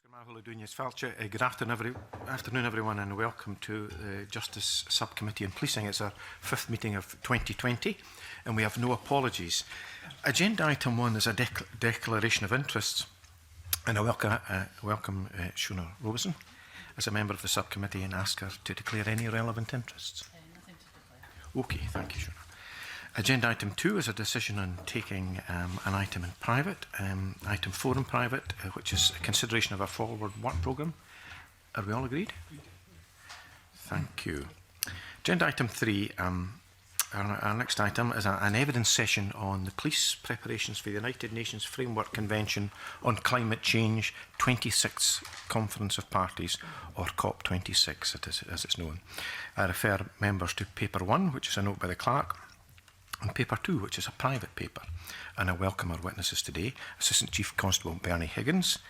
Good afternoon, everyone, and welcome to the Justice Subcommittee on Policing. It's our fifth meeting of 2020, and we have no apologies. Agenda item 1 is a declaration of interests, and I welcome Shona Robeson as a member of the subcommittee and ask her to declare any relevant interests. Nothing to declare. Okay, thank you, Shona. Agenda item 2 is a decision on taking an item in private. Item 4 in private, which is a consideration of our forward work programme. Are we all agreed? Thank you. Agenda item 3, our next item is an evidence session on the police preparations for the United Nations Framework Convention on Climate Change 26th Conference of Parties, or COP26 as it's known. I refer members to paper 1, which is a note by the clerk, and paper 2, which is a private paper. And I welcome our witnesses today. Assistant Chief Constable Bernie Higgins,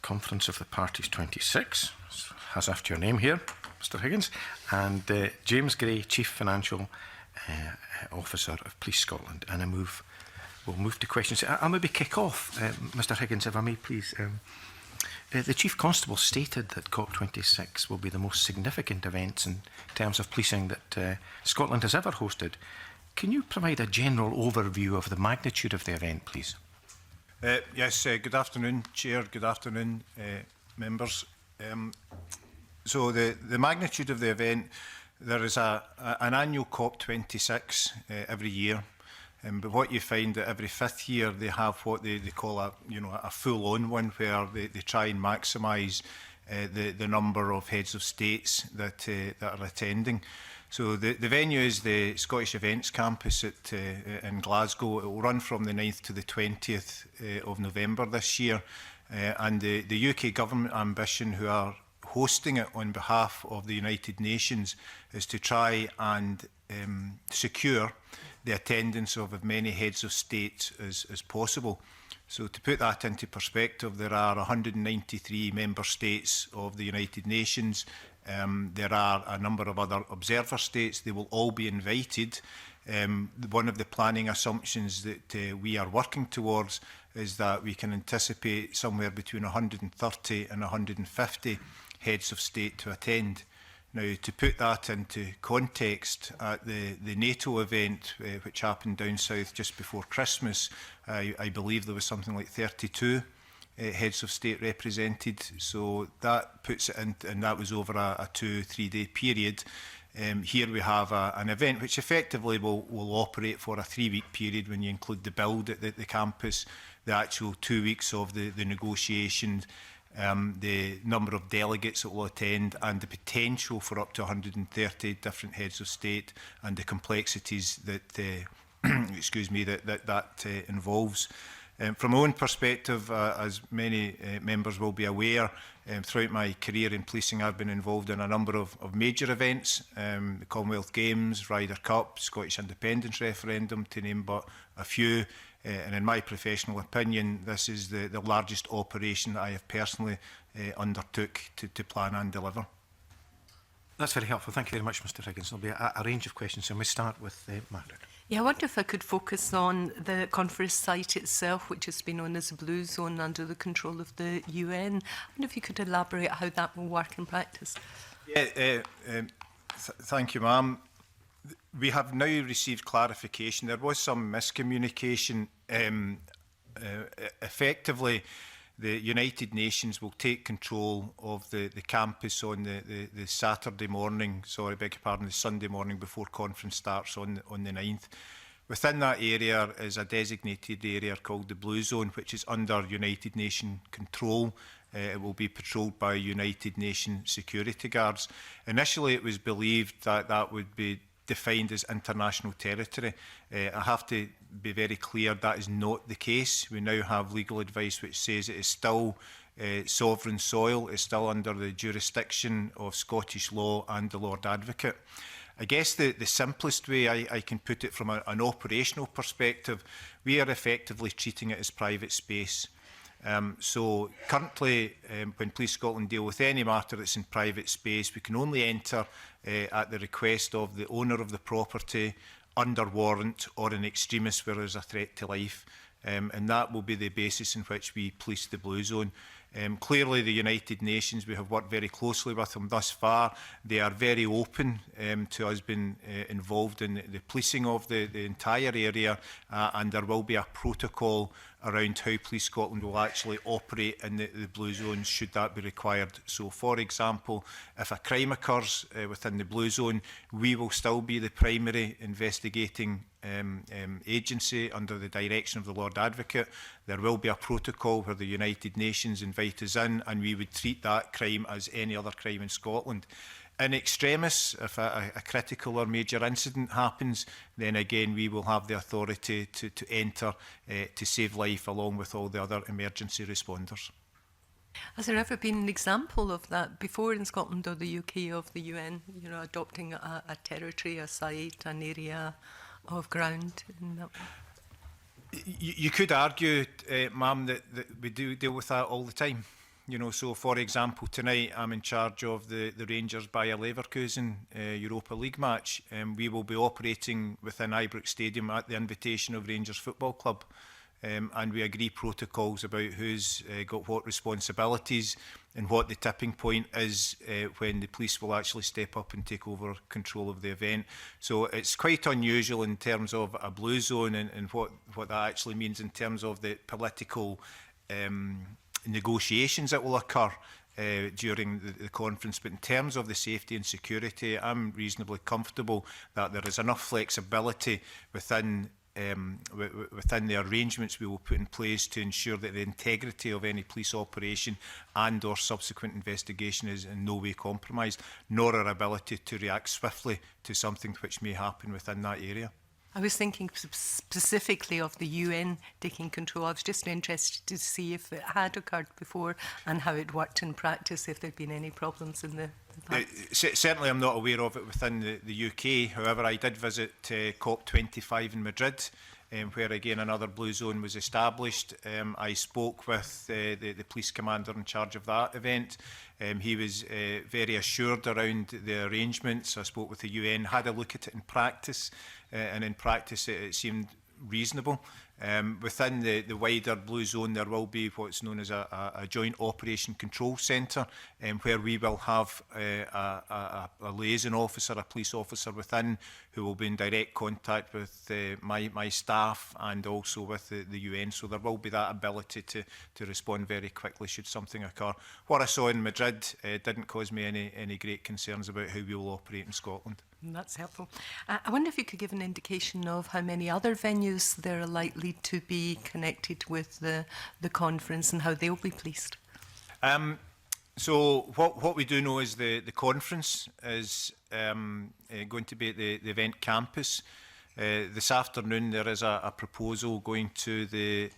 Conference of the Parties 26, has after your name here, Mr Higgins, and James Gray, Chief Financial Officer of Police Scotland. And we'll move to questions. I'll maybe kick off, Mr Higgins, if I may, please. The Chief Constable stated that COP26 will be the most significant event in terms of policing that Scotland has ever hosted. Can you provide a general overview of the magnitude of the event, please? Yes, good afternoon, Chair. Good afternoon, members. So the magnitude of the event, there is an annual COP26 every year. But what you find that every fifth year they have what they call a full-on one, where they try and maximise the number of heads of states that are attending. So the venue is the Scottish Events Campus in Glasgow. It will run from the 9th to the 20th of November this year. And the UK government ambition, who are hosting it on behalf of the United Nations, is to try and secure the attendance of as many heads of state as possible. So to put that into perspective, there are 193 member states of the United Nations. There are a number of other observer states. They will all be invited. One of the planning assumptions that we are working towards is that we can anticipate somewhere between 130 and 150 heads of state to attend. Now, to put that into context, at the NATO event, which happened down south just before Christmas, I believe there was something like 32 heads of state represented. So that puts it in, and that was over a 2-3 day period. Here we have an event which effectively will operate for a 3-week period when you include the build at the campus, the actual 2 weeks of the negotiations, the number of delegates that will attend, and the potential for up to 130 different heads of state, and the complexities that that involves. From my own perspective, as many members will be aware, throughout my career in policing, I've been involved in a number of major events, the Commonwealth Games, Ryder Cup, Scottish Independence Referendum, to name but a few. And in my professional opinion, this is the largest operation that I have personally undertook to plan and deliver. That's very helpful. Thank you very much, Mr Higgins. There'll be a range of questions, and we start with Margaret. Yeah, I wonder if I could focus on the conference site itself, which has been known as a blue zone under the control of the UN. I wonder if you could elaborate how that will work in practice. Yeah, thank you, ma'am. We have now received clarification. There was some miscommunication. Effectively, the United Nations will take control of the campus on the Saturday morning, sorry, beg your pardon, the Sunday morning before conference starts on the 9th. Within that area is a designated area called the Blue Zone, which is under United Nations control. It will be patrolled by United Nations security guards. Initially, it was believed that that would be defined as international territory. I have to be very clear that is not the case. We now have legal advice which says it is still sovereign soil, it's still under the jurisdiction of Scottish law and the Lord Advocate. I guess the simplest way I can put it from an operational perspective, we are effectively treating it as private space. So currently, when Police Scotland deal with any matter that's in private space, we can only enter at the request of the owner of the property, under warrant, or in extremis where there's a threat to life. and that will be the basis in which we police the blue zone. Clearly, the United Nations, we have worked very closely with them thus far. They are very open to us being involved in the policing of the entire area, and there will be a protocol around how Police Scotland will actually operate in the blue zones should that be required. So, for example, if a crime occurs within the blue zone, we will still be the primary investigating agency under the direction of the Lord Advocate. There will be a protocol where the United Nations invite us in, and we would treat that crime as any other crime in Scotland. In extremis, if a critical or major incident happens, then again we will have the authority to enter to save life along with all the other emergency responders. Has there ever been an example of that before in Scotland or the UK of the UN, adopting a territory, a site, an area of ground? In that way? You could argue, ma'am, that we do deal with that all the time. So for example, tonight I'm in charge of the Rangers Bayer Leverkusen Europa League match. We will be operating within Ibrox Stadium at the invitation of Rangers Football Club. And we agree protocols about who's got what responsibilities and what the tipping point is when the police will actually step up and take over control of the event. So it's quite unusual in terms of a blue zone and what that actually means in terms of the political negotiations that will occur during the conference. But in terms of the safety and security, I'm reasonably comfortable that there is enough flexibility within the arrangements we will put in place to ensure that the integrity of any police operation and or subsequent investigation is in no way compromised, nor our ability to react swiftly to something which may happen within that area. I was thinking specifically of the UN taking control. I was just interested to see if it had occurred before and how it worked in practice, if there'd been any problems in the past. Certainly I'm not aware of it within the UK. However, I did visit COP25 in Madrid, where again another blue zone was established. I spoke with the police commander in charge of that event. He was very assured around the arrangements. I spoke with the UN, had a look at it in practice, and in practice it seemed reasonable. Within the wider blue zone, there will be what's known as a joint operation control centre, where we will have a liaison officer, a police officer within, who will be in direct contact with my staff and also with the UN. So there will be that ability to respond very quickly should something occur. What I saw in Madrid didn't cause me any great concerns about how we will operate in Scotland. That's helpful. I wonder if you could give an indication of how many other venues there are likely to be connected with the conference and how they'll be policed. So what we do know is the conference is going to be at the event campus. This afternoon there is a proposal going to the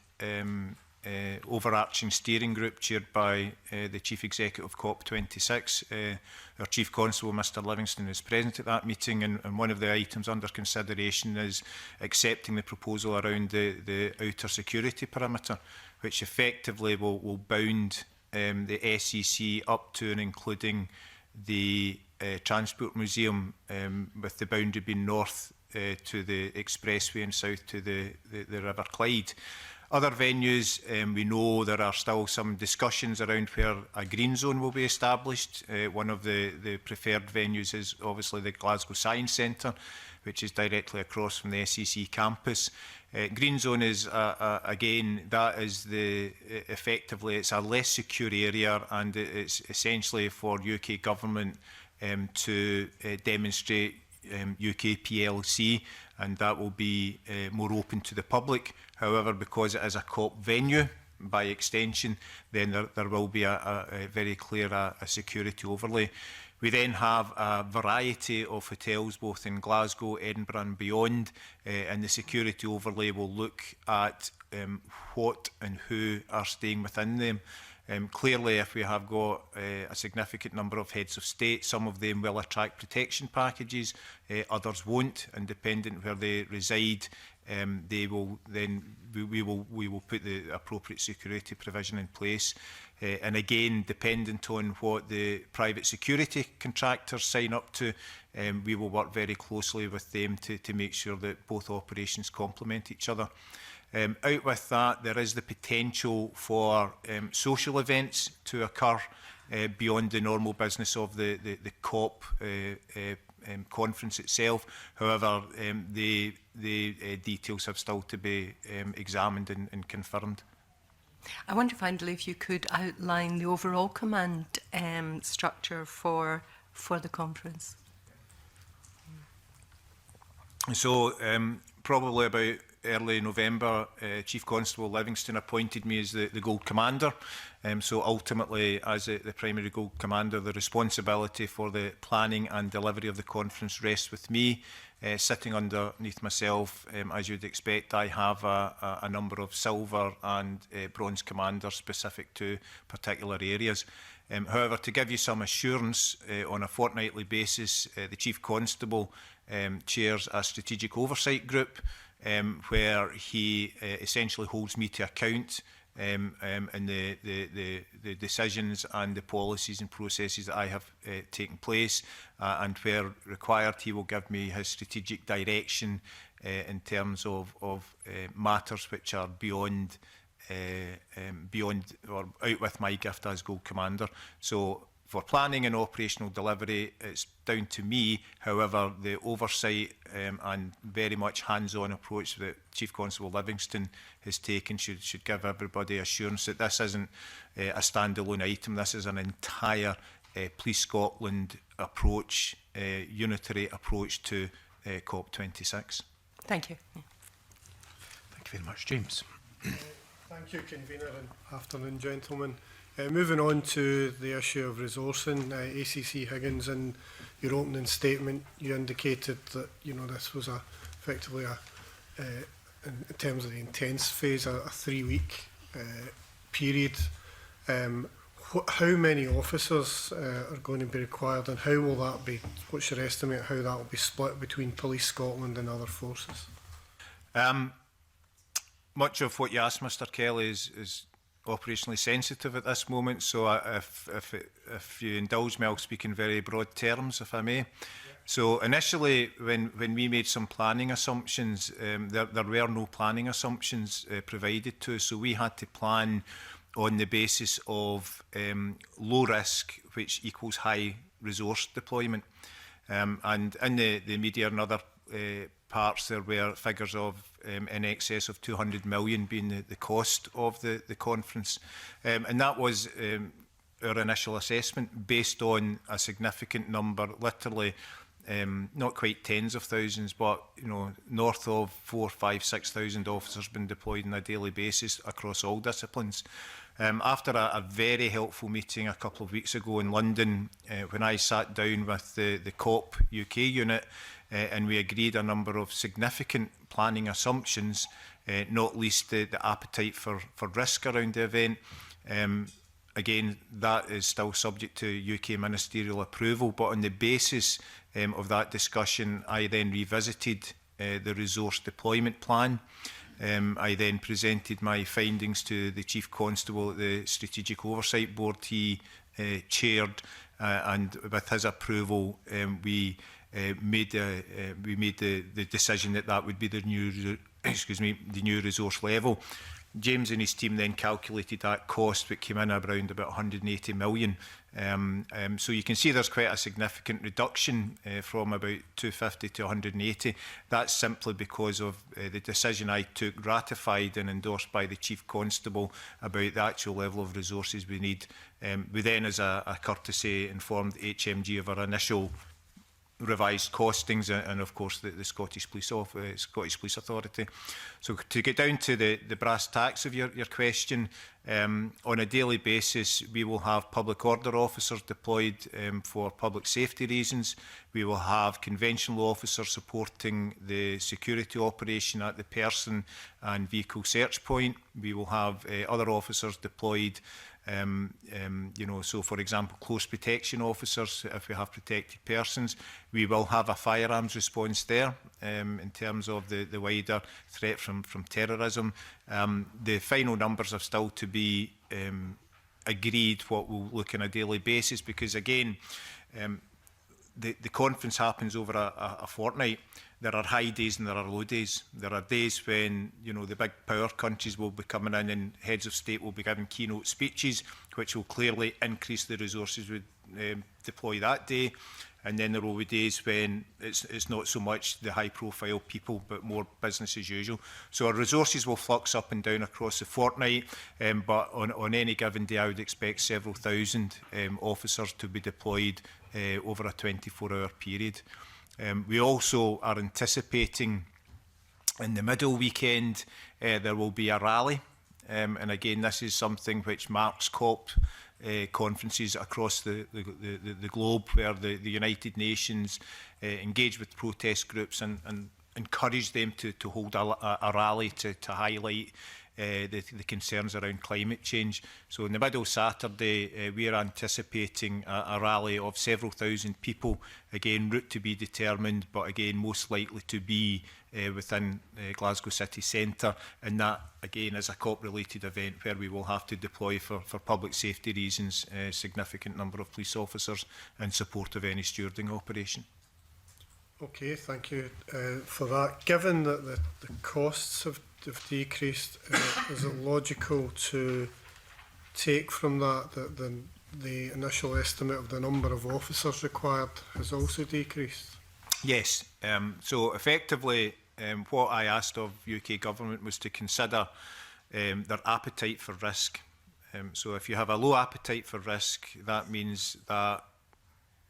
overarching steering group chaired by the Chief Executive of COP26. Our Chief Constable, Mr Livingston, is present at that meeting, and one of the items under consideration is accepting the proposal around the outer security perimeter, which effectively will bound the SEC up to and including the Transport Museum, with the boundary being north to the expressway and south to the River Clyde. Other venues, we know there are still some discussions around where a green zone will be established. One of the preferred venues is obviously the Glasgow Science Centre, which is directly across from the SEC campus. Green zone is, again, that is effectively, it's a less secure area, and it's essentially for UK government to demonstrate UK PLC, and that will be more open to the public. However, because it is a COP venue, by extension, then there will be a very clear a security overlay. We then have a variety of hotels both in Glasgow, Edinburgh and beyond, and the security overlay will look at what and who are staying within them. Clearly, if we have got a significant number of heads of state, some of them will attract protection packages, others won't, and dependent where they reside, they will then we will put the appropriate security provision in place. And again, dependent on what the private security contractors sign up to, we will work very closely with them to make sure that both operations complement each other. Out with that, there is the potential for social events to occur beyond the normal business of the COP conference itself. However, the details have still to be examined and confirmed. I wonder finally if you could outline the overall command structure for the conference. So probably about early November, Chief Constable Livingston appointed me as the Gold Commander. So ultimately, as the primary Gold Commander, the responsibility for the planning and delivery of the conference rests with me. Sitting underneath myself, as you'd expect, I have a number of silver and bronze commanders specific to particular areas. However, to give you some assurance, on a fortnightly basis, the Chief Constable chairs a strategic oversight group where he essentially holds me to account and the decisions and the policies and processes that I have taken place, and where required he will give me his strategic direction in terms of matters which are beyond or out with my gift as Gold Commander. So for planning and operational delivery, it's down to me. However, the oversight and very much hands-on approach that Chief Constable Livingston has taken should give everybody assurance that this isn't a standalone item. This is an entire Police Scotland approach, unitary approach to COP26. Thank you. Thank you very much, James. Thank you, Convener, and afternoon, gentlemen. Moving on to the issue of resourcing, ACC Higgins, in your opening statement, you indicated that this was effectively in terms of the intense phase, a 3-week period. How many officers are going to be required, and how will that be? What's your estimate how that will be split between Police Scotland and other forces? Much of what you asked, Mr. Kelly, is operationally sensitive at this moment, so if you indulge me, I'll speak in very broad terms, if I may. Yeah. So initially, when we made some planning assumptions, there were no planning assumptions provided to us, so we had to plan on the basis of low risk, which equals high resource deployment. And in the media and other parts, there were figures of in excess of 200 million being the cost of the conference. And that was our initial assessment based on a significant number, literally not quite tens of thousands, but north of 4,000, 5,000, 6,000 officers being deployed on a daily basis across all disciplines. After a very helpful meeting a couple of weeks ago in London, when I sat down with the COP UK unit, and we agreed a number of significant planning assumptions, not least the appetite for risk around the event. Again, that is still subject to UK ministerial approval, but on the basis of that discussion, I then revisited the resource deployment plan. I then presented my findings to the Chief Constable at the Strategic Oversight Board he chaired, and with his approval, we made the decision that would be the new resource level. James and his team then calculated that cost, which came in around about 180 million. So you can see there's quite a significant reduction from about 250 to 180. That's simply because of the decision I took, ratified and endorsed by the Chief Constable, about the actual level of resources we need. We then, as a courtesy, informed HMG of our initial revised costings and of course the Scottish Police Authority. So to get down to the brass tacks of your question, on a daily basis we will have public order officers deployed for public safety reasons. We will have conventional officers supporting the security operation at the person and vehicle search point. We will have other officers deployed, so for example, close protection officers if we have protected persons. We will have a firearms response there in terms of the wider threat from terrorism. The final numbers are still to be agreed, what we'll look on a daily basis, because again, the conference happens over a fortnight. there are high days and there are low days. There are days when, you know, the big power countries will be coming in and heads of state will be giving keynote speeches, which will clearly increase the resources we deploy that day. And then there will be days when it's not so much the high-profile people, but more business as usual. So our resources will flux up and down across the fortnight, but on any given day, I would expect several thousand officers to be deployed over a 24-hour period. We also are anticipating in the middle weekend, there will be a rally. And again, this is something which marks COP conferences across the globe, where the United Nations engage with protest groups and encourage them to hold a rally to highlight the concerns around climate change. So in the middle Saturday, we are anticipating a rally of several thousand people, again, route to be determined, but again, most likely to be within Glasgow city centre. And that, again, is a COP-related event where we will have to deploy for public safety reasons a significant number of police officers in support of any stewarding operation. Okay, thank you for that. Given that the costs have decreased, is it logical to take from that the initial estimate of the number of officers required has also decreased? Yes. So effectively, what I asked of UK government was to consider their appetite for risk. So if you have a low appetite for risk, that means that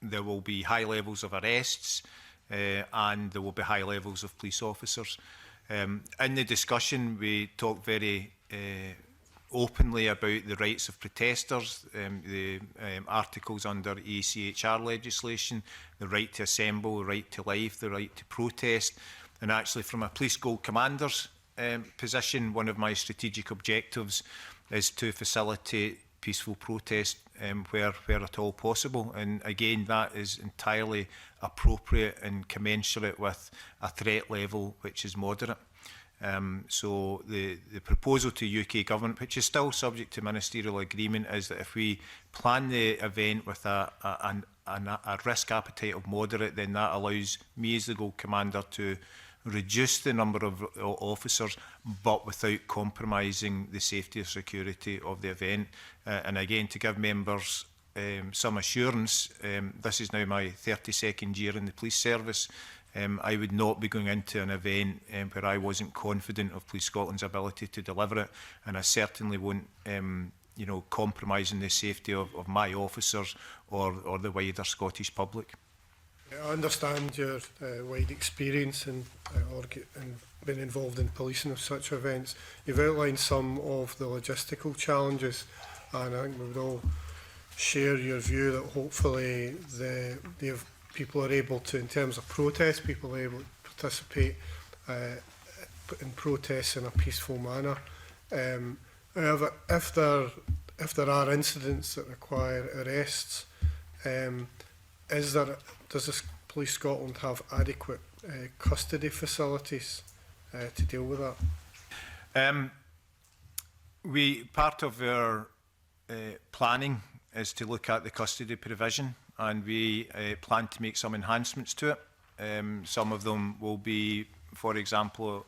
there will be high levels of arrests, and there will be high levels of police officers. In the discussion, we talked very openly about the rights of protesters, the articles under ECHR legislation, the right to assemble, the right to life, the right to protest. And actually, from a police gold commander's position, one of my strategic objectives is to facilitate peaceful protest where at all possible. And again, that is entirely appropriate and commensurate with a threat level which is moderate. So the proposal to UK government, which is still subject to ministerial agreement, is that if we plan the event with a risk appetite of moderate, then that allows me as the gold commander to reduce the number of officers, but without compromising the safety or security of the event. And again, to give members some assurance, this is now my 32nd year in the police service. I would not be going into an event where I wasn't confident of Police Scotland's ability to deliver it, and I certainly won't compromise on the safety of my officers or the wider Scottish public. I understand your wide experience in being involved in policing of such events. You've outlined some of the logistical challenges, and I think we would all share your view that hopefully people are able to, in terms of protest, people are able to participate in protests in a peaceful manner. However, if there are incidents that require arrests, does Police Scotland have adequate custody facilities to deal with that? Part of our planning is to look at the custody provision, and we plan to make some enhancements to it. Some of them will be, for example,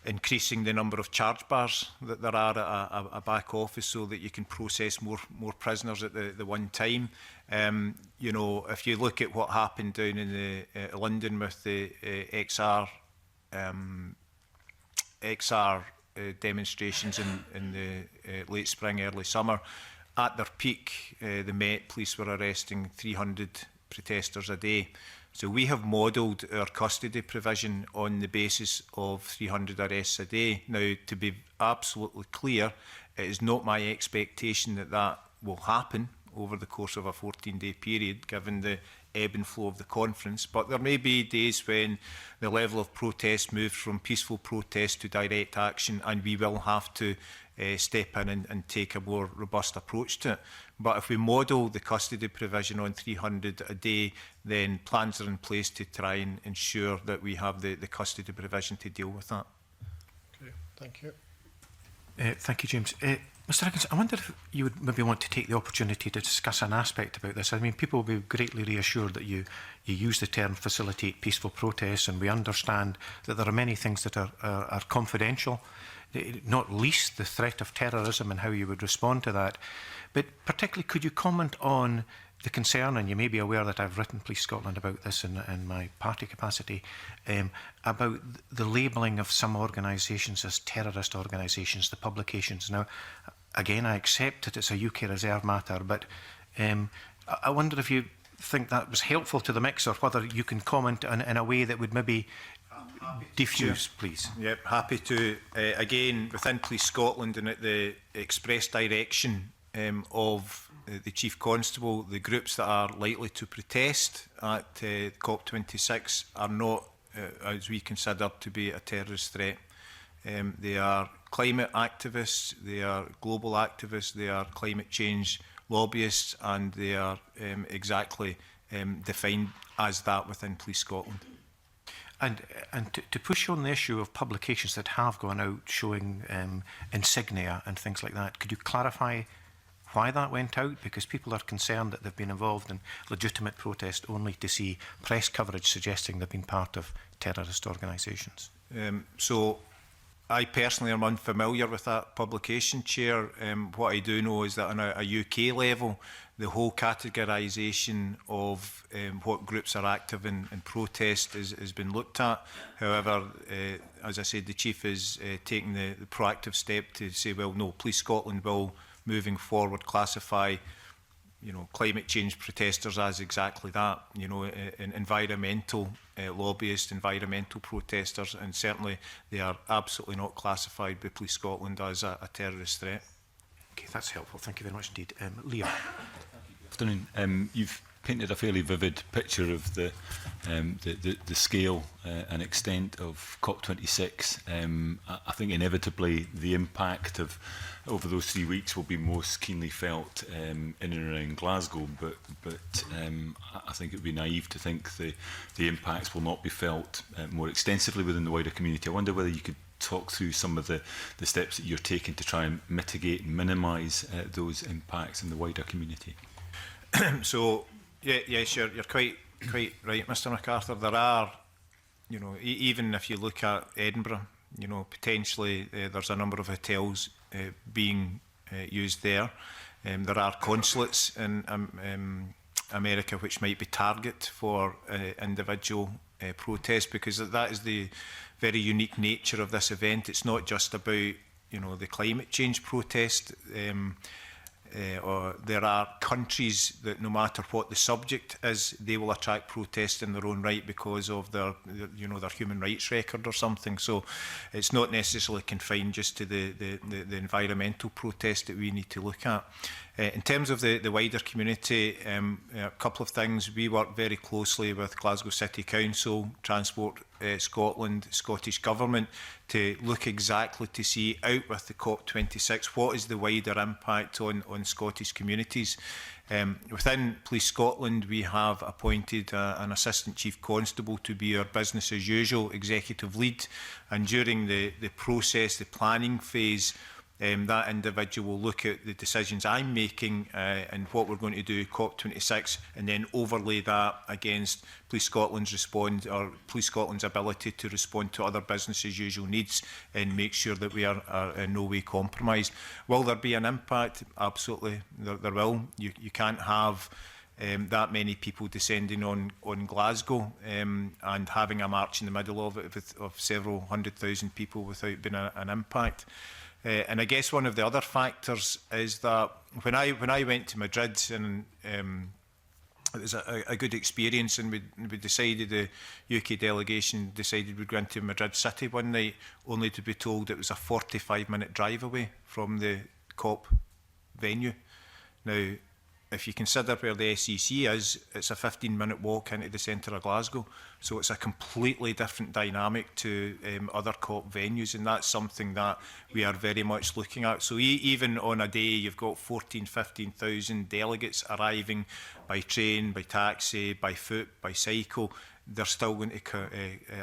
increasing the number of charge bars that there are at a back office so that you can process more prisoners at the one time. If you look at what happened down in London with the XR demonstrations in the late spring, early summer, at their peak, the Met Police were arresting 300 protesters a day. So we have modelled our custody provision on the basis of 300 arrests a day. Now, to be absolutely clear, it is not my expectation that that will happen over the course of a 14-day period, given the ebb and flow of the conference. But there may be days when the level of protest moves from peaceful protest to direct action, and we will have to step in and take a more robust approach to it. But if we model the custody provision on 300 a day, then plans are in place to try and ensure that we have the custody provision to deal with that. Okay, thank you. Thank you, James. Mr Higgins, I wonder if you would maybe want to take the opportunity to discuss an aspect about this. I mean, people will be greatly reassured that you use the term facilitate peaceful protests, and we understand that there are many things that are confidential, not least the threat of terrorism and how you would respond to that. But particularly, could you comment on the concern, and you may be aware that I've written Police Scotland about this in my party capacity, about the labelling of some organisations as terrorist organisations, the publications. Now, again, I accept that it's a UK reserve matter, but I wonder if you think that was helpful to the mix, or whether you can comment in a way that would maybe diffuse, please. Yep, happy to. Again, within Police Scotland and at the express direction of the Chief Constable, the groups that are likely to protest at COP26 are not, as we consider, to be a terrorist threat. They are climate activists, they are global activists, they are climate change lobbyists, and they are exactly defined as that within Police Scotland. And to push on the issue of publications that have gone out showing insignia and things like that, could you clarify why that went out? Because people are concerned that they've been involved in legitimate protest only to see press coverage suggesting they've been part of terrorist organisations. So I personally am unfamiliar with that publication, Chair. What I do know is that on a UK level, the whole categorisation of what groups are active in protest has been looked at. However, as I said, the Chief is taking the proactive step to say, well, no, Police Scotland will, moving forward, classify, climate change protesters as exactly that, environmental lobbyists, environmental protesters, and certainly they are absolutely not classified by Police Scotland as a terrorist threat. Okay, that's helpful. Thank you very much indeed. Liam. Good afternoon. You've painted a fairly vivid picture of the scale and extent of COP26. I think inevitably the impact of over those 3 weeks will be most keenly felt in and around Glasgow, but I think it would be naive to think the impacts will not be felt more extensively within the wider community. I wonder whether you could talk through some of the steps that you're taking to try and mitigate and minimise those impacts in the wider community. So, yes, you're quite right, Mr MacArthur. There are, even if you look at Edinburgh, potentially there's a number of hotels being used there. There are consulates in America which might be target for individual protests, because that is the very unique nature of this event. It's not just about the climate change protest. Or there are countries that, no matter what the subject is, they will attract protest in their own right because of their human rights record or something. So it's not necessarily confined just to the environmental protest that we need to look at. In terms of the wider community, a couple of things. We work very closely with Glasgow City Council, Transport Scotland, Scottish Government, to look exactly to see, out with the COP26, what is the wider impact on Scottish communities. Within Police Scotland, we have appointed an Assistant Chief Constable to be our business as usual executive lead, and during the process, the planning phase, that individual will look at the decisions I'm making and what we're going to do COP26, and then overlay that against Police Scotland's Police Scotland's ability to respond to other business as usual needs and make sure that we are in no way compromised. Will there be an impact? Absolutely, there will. You can't have that many people descending on Glasgow and having a march in the middle of it of several 100,000 people without being an impact. And I guess one of the other factors is that when I went to Madrid, and it was a good experience, and we decided, the UK delegation decided we'd go into Madrid City one night, only to be told it was a 45-minute drive away from the COP venue. Now, if you consider where the SEC is, it's a 15-minute walk into the centre of Glasgow. So it's a completely different dynamic to other COP venues, and that's something that we are very much looking at. So even on a day, you've got 15,000 delegates arriving by train, by taxi, by foot, by cycle. They're still going to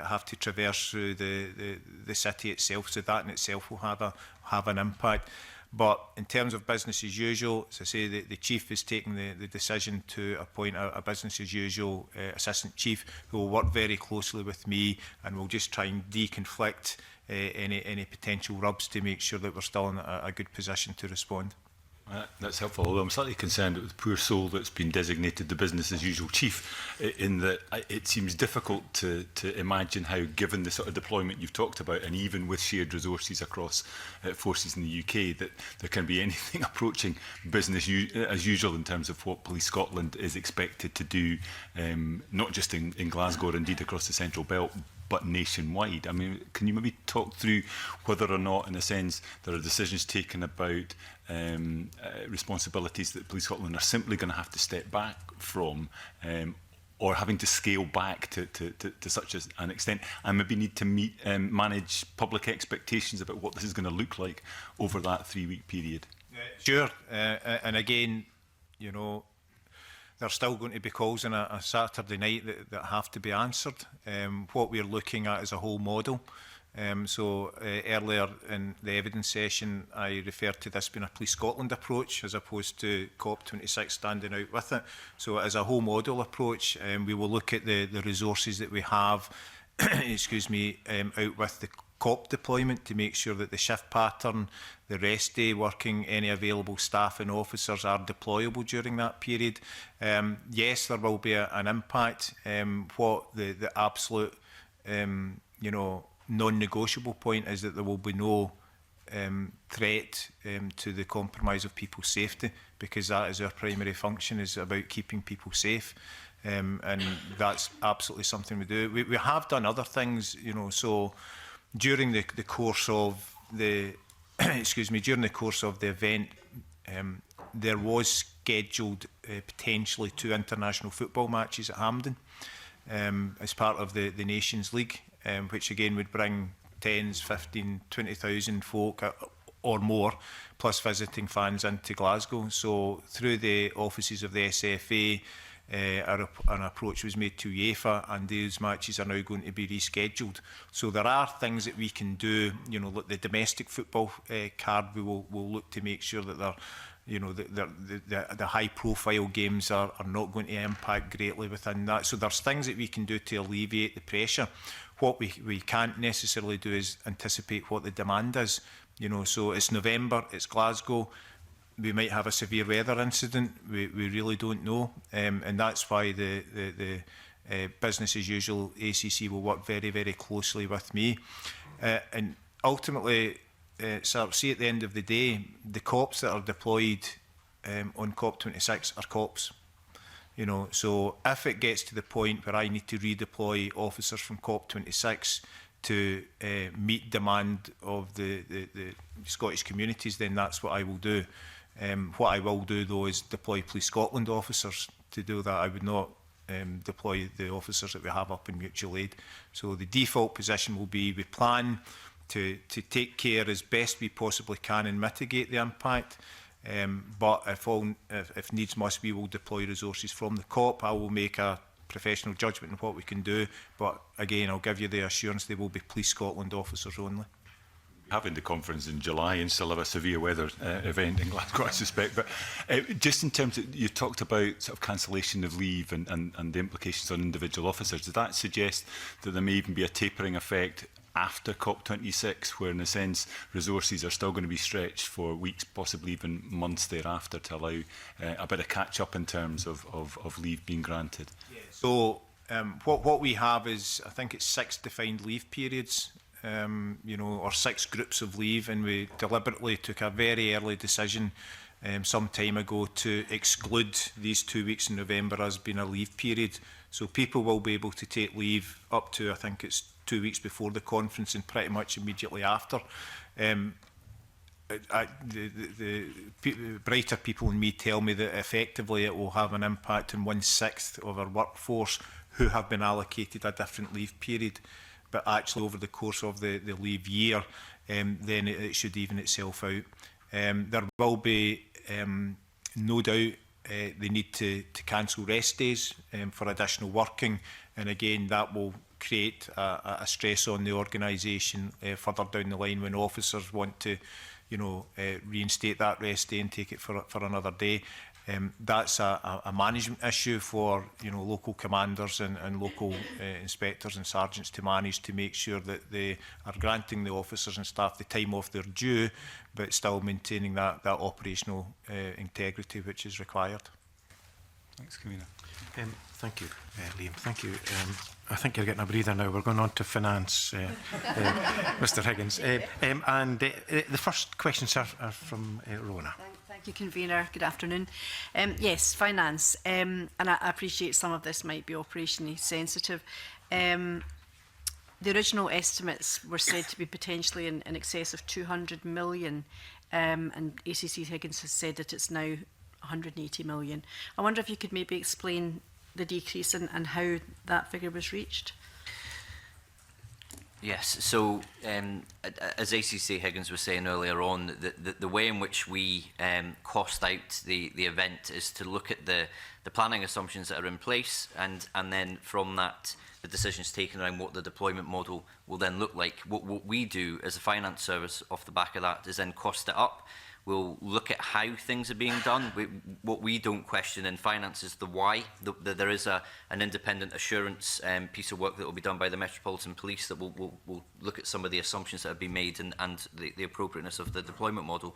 have to traverse through the city itself, so that in itself will have an impact. But in terms of business as usual, as I say, the chief is taking the decision to appoint a business as usual assistant chief who will work very closely with me, and will just try and deconflict any potential rubs to make sure that we're still in a good position to respond. That's helpful, although I'm slightly concerned with the poor soul that's been designated the business as usual chief, in that it seems difficult to imagine how, given the sort of deployment you've talked about, and even with shared resources across forces in the UK, that there can be anything approaching business as usual in terms of what Police Scotland is expected to do, not just in Glasgow or indeed across the Central Belt, but nationwide. I mean, can you maybe talk through whether or not, in a sense, there are decisions taken about responsibilities that Police Scotland are simply going to have to step back from, or having to scale back to such an extent, and maybe need to manage public expectations about what this is going to look like over that 3-week period? Sure, and again, you know, there's still going to be calls on a Saturday night that have to be answered. What we're looking at is a whole model. Earlier in the evidence session, I referred to this being a Police Scotland approach as opposed to COP26 standing out with it. So as a whole model approach, we will look at the resources that we have excuse me, out with the COP deployment to make sure that the shift pattern, the rest day working, any available staff and officers are deployable during that period. Yes, there will be an impact. What the absolute you know, non-negotiable point is that there will be no threat to the compromise of people's safety, because that is our primary function, is about keeping people safe. And that's absolutely something we do. We have done other things, you know, so during the course of the excuse me, during the course of the event, there was scheduled potentially 2 international football matches at Hampden as part of the Nations League, which again would bring 10s, 15, 20,000 folk or more, plus visiting fans into Glasgow. So through the offices of the SFA, an approach was made to UEFA, and these matches are now going to be rescheduled. So there are things that we can do. You know, the domestic football card, we will look to make sure that they're, you know, the high-profile games are not going to impact greatly within that. So there's things that we can do to alleviate the pressure. What we can't necessarily do is anticipate what the demand is. You know, so it's November, it's Glasgow. We might have a severe weather incident. We really don't know, and that's why the business as usual ACC will work very, very closely with me, and ultimately, so see, at the end of the day, the cops that are deployed on COP26 are cops. You know, so if it gets to the point where I need to redeploy officers from COP26 to meet demand of the Scottish communities, then that's what I will do. What I will do, though, is deploy Police Scotland officers to do that. I would not deploy the officers that we have up in mutual aid. So the default position will be we plan to take care as best we possibly can and mitigate the impact. But if needs must, we will deploy resources from the COP. I will make a professional judgment on what we can do. But again, I'll give you the assurance they will be Police Scotland officers only. Having the conference in July and still have a severe weather event in Glasgow, I suspect. But just in terms of, you talked about sort of cancellation of leave and the implications on individual officers. Does that suggest that there may even be a tapering effect after COP26, where in a sense resources are still going to be stretched for weeks, possibly even months thereafter, to allow a bit of catch up in terms of leave being granted? Yeah. So what we have is, I think it's 6 defined leave periods. You know, or 6 groups of leave, and we deliberately took a very early decision some time ago to exclude these 2 weeks in November as being a leave period. So people will be able to take leave up to, I think it's 2 weeks before the conference and pretty much immediately after. The brighter people in me tell me that effectively it will have an impact on 1/6 of our workforce who have been allocated a different leave period. But actually over the course of the leave year, then it should even itself out. There will be, no doubt, the need to cancel rest days for additional working. And again, that will create a stress on the organisation further down the line when officers want to reinstate that rest day and take it for another day. That's a management issue for local commanders and local inspectors and sergeants to manage, to make sure that they are granting the officers and staff the time off their due, but still maintaining that operational integrity which is required. Thanks, Convener. Thank you, Liam. Thank you. I think you're getting a breather now. We're going on to finance, Mr Higgins. The first questions are from Rona. Thank you, Convener. Good afternoon. Yes, finance. And I appreciate some of this might be operationally sensitive. The original estimates were said to be potentially in excess of 200 million, and ACC Higgins has said that it's now 180 million. I wonder if you could maybe explain the decrease and how that figure was reached. Yes, so as ACC Higgins was saying earlier on, the way in which we cost out the event is to look at the planning assumptions that are in place, and then from that the decisions taken around what the deployment model will then look like. What we do as a finance service off the back of that is then cost it up. We'll look at how things are being done. What we don't question in finance is the why. There is an independent assurance piece of work that will be done by the Metropolitan Police that will look at some of the assumptions that have been made and the appropriateness of the deployment model.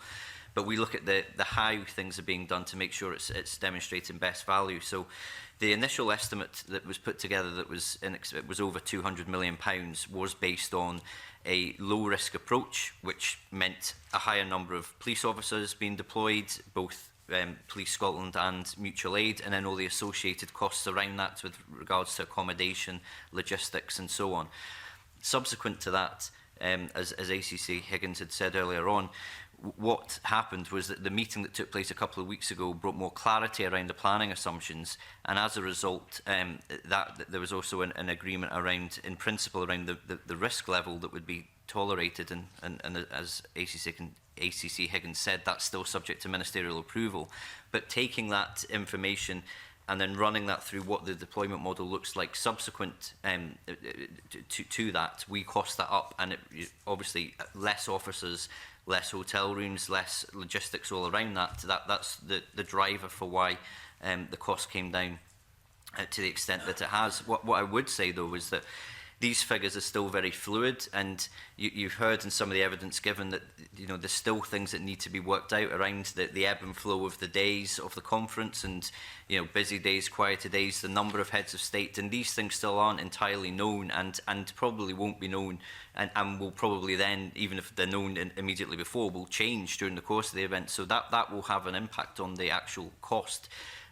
But we look at the how things are being done to make sure it's demonstrating best value. So the initial estimate that was put together that was it was over £200 million was based on a low-risk approach, which meant a higher number of police officers being deployed, both Police Scotland and mutual aid, and then all the associated costs around that with regards to accommodation, logistics and so on. Subsequent to that, as ACC Higgins had said earlier on, what happened was that the meeting that took place a couple of weeks ago brought more clarity around the planning assumptions, and as a result that there was also an agreement around, in principle, around the risk level that would be tolerated, and as ACC Higgins said, that's still subject to ministerial approval. But taking that information and then running that through what the deployment model looks like subsequent to that, we cost that up, and obviously less officers, less hotel rooms, less logistics all around that. That's the driver for why the cost came down to the extent that it has. What I would say, though, is that these figures are still very fluid, and you've heard in some of the evidence given that there's still things that need to be worked out around the ebb and flow of the days of the conference, and busy days, quieter days, the number of heads of state, and these things still aren't entirely known, and probably won't be known, and will probably then, even if they're known immediately before, will change during the course of the event. So that will have an impact on the actual cost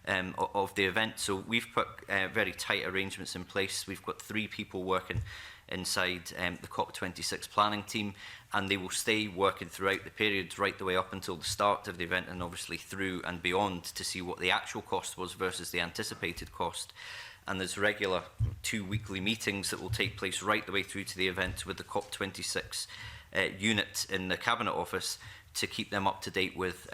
of the event. So we've put very tight arrangements in place. We've got 3 people working inside the COP26 planning team, and they will stay working throughout the period, right the way up until the start of the event, and obviously through and beyond, to see what the actual cost was versus the anticipated cost. And there's regular 2 weekly meetings that will take place right the way through to the event with the COP26 unit in the Cabinet Office, to keep them up to date with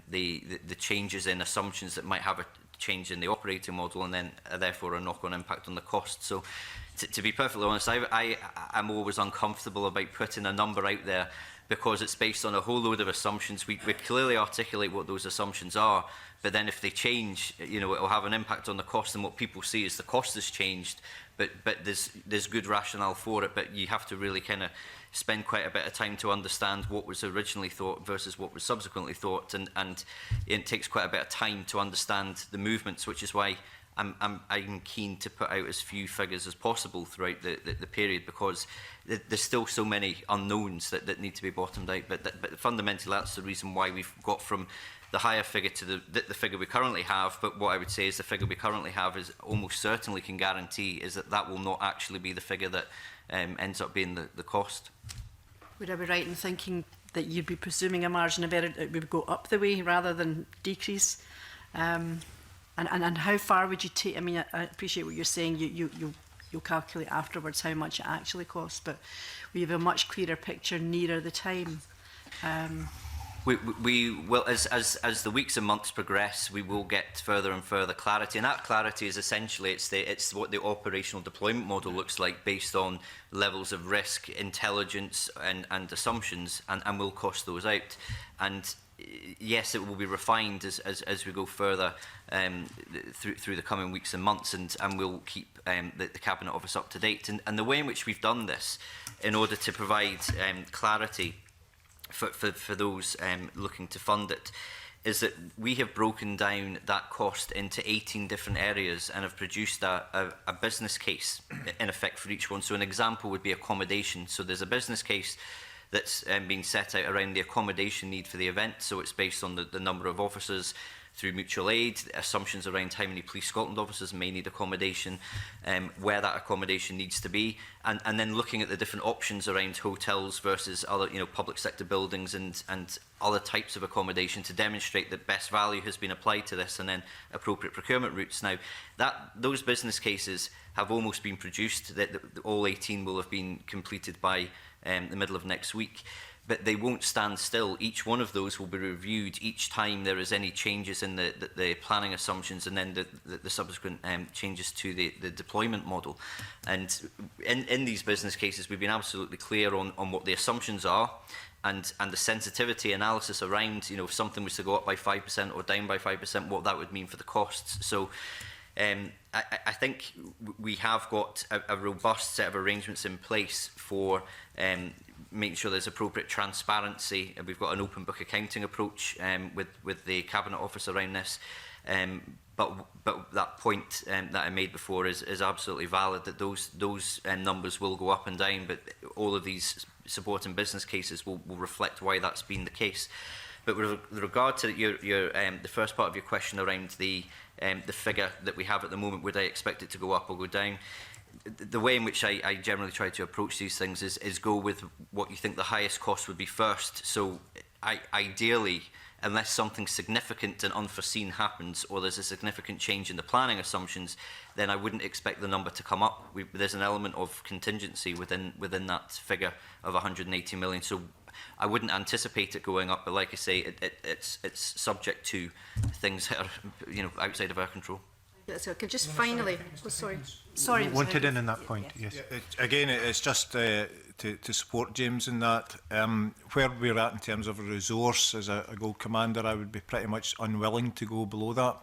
the changes in assumptions that might have a change in the operating model, and then therefore a knock-on impact on the cost. So to be perfectly honest, I'm always uncomfortable about putting a number out there, because it's based on a whole load of assumptions. We clearly articulate what those assumptions are, but then if they change, it will have an impact on the cost, and what people see is the cost has changed, but there's good rationale for it, but you have to really kind of spend quite a bit of time to understand what was originally thought versus what was subsequently thought, and it takes quite a bit of time to understand the movements, which is why I'm keen to put out as few figures as possible throughout the period, because there's still so many unknowns that need to be bottomed out. But fundamentally, that's the reason why we've got from the higher figure to the figure we currently have. But what I would say is the figure we currently have is almost certainly can guarantee is that will not actually be the figure that ends up being the cost. Would I be right in thinking that you'd be presuming a margin of error that would go up the way rather than decrease? And how far would you take? I mean, I appreciate what you're saying. You'll calculate afterwards how much it actually costs, but we have a much clearer picture nearer the time. We will, as the weeks and months progress, we will get further and further clarity, and that clarity is essentially it's what the operational deployment model looks like based on levels of risk, intelligence, and assumptions, and we'll cost those out. And yes, it will be refined as we go further through the coming weeks and months, and we'll keep the Cabinet Office up to date. And the way in which we've done this, in order to provide clarity for those looking to fund it, is that we have broken down that cost into 18 different areas and have produced a business case in effect for each one. So an example would be accommodation. So there's a business case that's been set out around the accommodation need for the event. So it's based on the number of officers through mutual aid, assumptions around how many Police Scotland officers may need accommodation, where that accommodation needs to be, and then looking at the different options around hotels versus other, public sector buildings and other types of accommodation to demonstrate that best value has been applied to this, and then appropriate procurement routes. Now, those business cases have almost been produced. That all 18 will have been completed by the middle of next week. But they won't stand still. Each one of those will be reviewed each time there is any changes in the planning assumptions, and then the subsequent changes to the deployment model. And in these business cases, we've been absolutely clear on what the assumptions are, and the sensitivity analysis around, if something was to go up by 5% or down by 5%, what that would mean for the costs. So I think we have got a robust set of arrangements in place for making sure there's appropriate transparency. We've got an open book accounting approach with the Cabinet Office around this. But that point that I made before is absolutely valid, that those numbers will go up and down, but all of these supporting business cases will reflect why that's been the case. But with regard to the first part of your question around the figure that we have at the moment, would I expect it to go up or go down? The way in which I generally try to approach these things is go with what you think the highest cost would be first. So ideally, unless something significant and unforeseen happens, or there's a significant change in the planning assumptions, then I wouldn't expect the number to come up. There's an element of contingency within that figure of 180 million. So I wouldn't anticipate it going up, but like I say, it's subject to things that are outside of our control. So could just finally, sorry, Wanted in that point, yes. Again, it's just to support James in that. Where we're at in terms of a resource as a Gold Commander, I would be pretty much unwilling to go below that.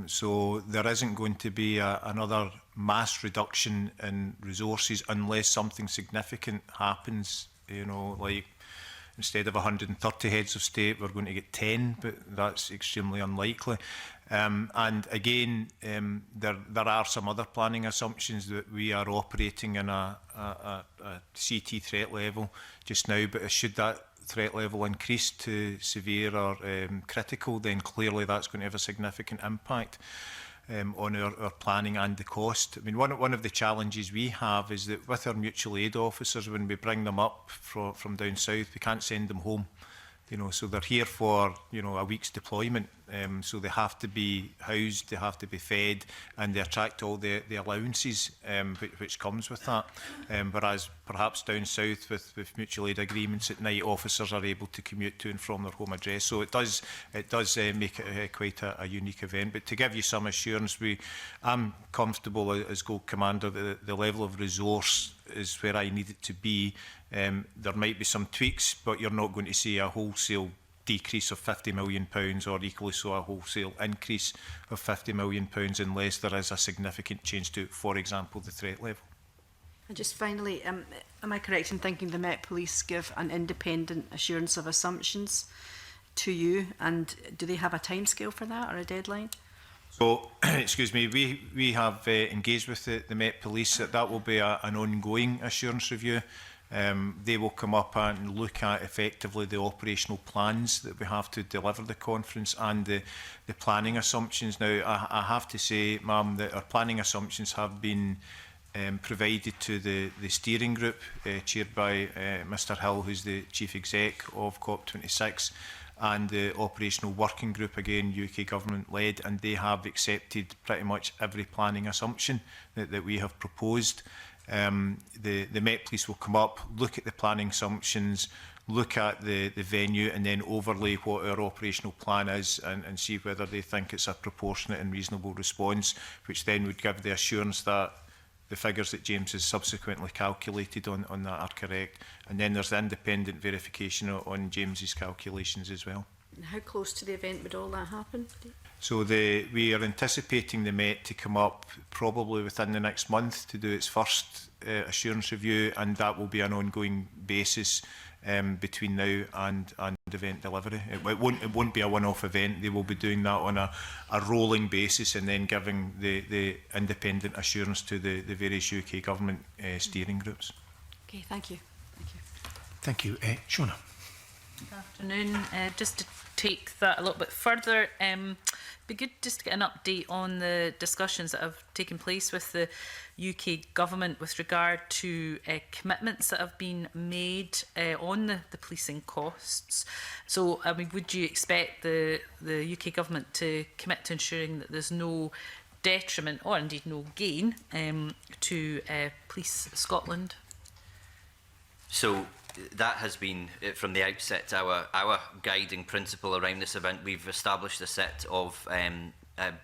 So there isn't going to be another mass reduction in resources unless something significant happens, like instead of 130 heads of state, we're going to get 10, but that's extremely unlikely. And again, there are some other planning assumptions that we are operating in a CT threat level just now, but should that threat level increase to severe or critical, then clearly that's going to have a significant impact on our planning and the cost. I mean, one of the challenges we have is that with our mutual aid officers, when we bring them up from down south, we can't send them home. So they're here for, a week's deployment. So they have to be housed, they have to be fed, and they attract all the allowances which comes with that. Whereas perhaps down south with mutual aid agreements at night, officers are able to commute to and from their home address. So it does make it quite a unique event. But to give you some assurance, I'm comfortable as Gold Commander that the level of resource is where I need it to be. There might be some tweaks, but you're not going to see a wholesale decrease of £50 million or equally so a wholesale increase of £50 million unless there is a significant change to, for example, the threat level. And just finally, am I correct in thinking the Met Police give an independent assurance of assumptions to you, and do they have a timescale for that or a deadline? So, excuse me, we have engaged with the Met Police that will be an ongoing assurance review. They will come up and look at effectively the operational plans that we have to deliver the conference and the planning assumptions. Now, I have to say, ma'am, that our planning assumptions have been provided to the steering group chaired by Mr Hill, who's the Chief Exec of COP26, and the operational working group, again UK government led, and they have accepted pretty much every planning assumption that we have proposed. The Met Police will come up, look at the planning assumptions, look at the venue and then overlay what our operational plan is and see whether they think it's a proportionate and reasonable response, which then would give the assurance that the figures that James has subsequently calculated on that are correct. And then there's the independent verification on James's calculations as well. And how close to the event would all that happen? So we are anticipating the Met to come up probably within the next month to do its first assurance review, and that will be an ongoing basis between now and event delivery. It won't be a one-off event. They will be doing that on a rolling basis and then giving the independent assurance to the various UK government steering groups. Okay, thank you. Thank you. Shona. Good afternoon. Just to take that a little bit further, be good just to get an update on the discussions that have taken place with the UK government with regard to commitments that have been made on the policing costs. So, I mean, would you expect the UK government to commit to ensuring that there's no detriment or indeed no gain to Police Scotland? So that has been, from the outset, our guiding principle around this event. We've established a set of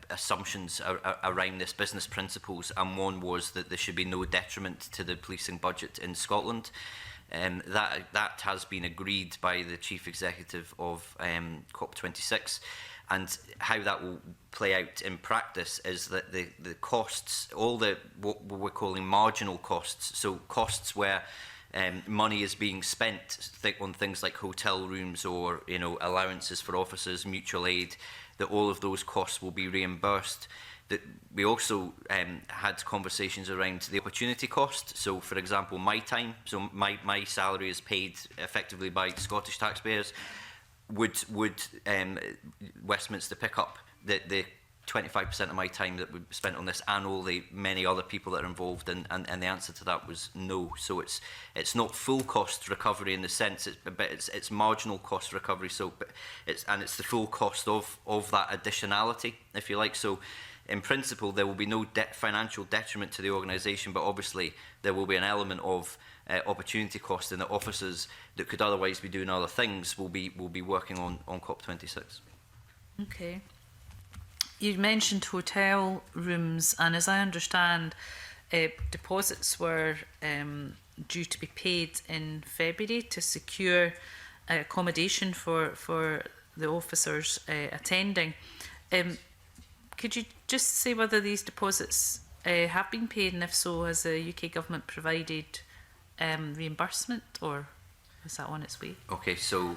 assumptions around this, business principles, and one was that there should be no detriment to the policing budget in Scotland. That has been agreed by the Chief Executive of COP26, and how that will play out in practice is that the costs, all the what we're calling marginal costs, so costs where money is being spent on things like hotel rooms or allowances for officers, mutual aid, that all of those costs will be reimbursed. That we also had conversations around the opportunity cost. So, for example, my time, so my salary is paid effectively by Scottish taxpayers. Would Westminster pick up the 25% of my time that we spent on this, and all the many other people that are involved? And the answer to that was no. So it's not full cost recovery in the sense, but it's marginal cost recovery. So it's the full cost of that additionality, if you like. So in principle, there will be no financial detriment to the organisation, but obviously there will be an element of opportunity cost in the officers that could otherwise be doing other things will be working on COP26. Okay. You mentioned hotel rooms, and as I understand, deposits were due to be paid in February to secure accommodation for the officers attending. Could you just say whether these deposits have been paid, and if so, has the UK government provided reimbursement, or is that on its way? Okay, so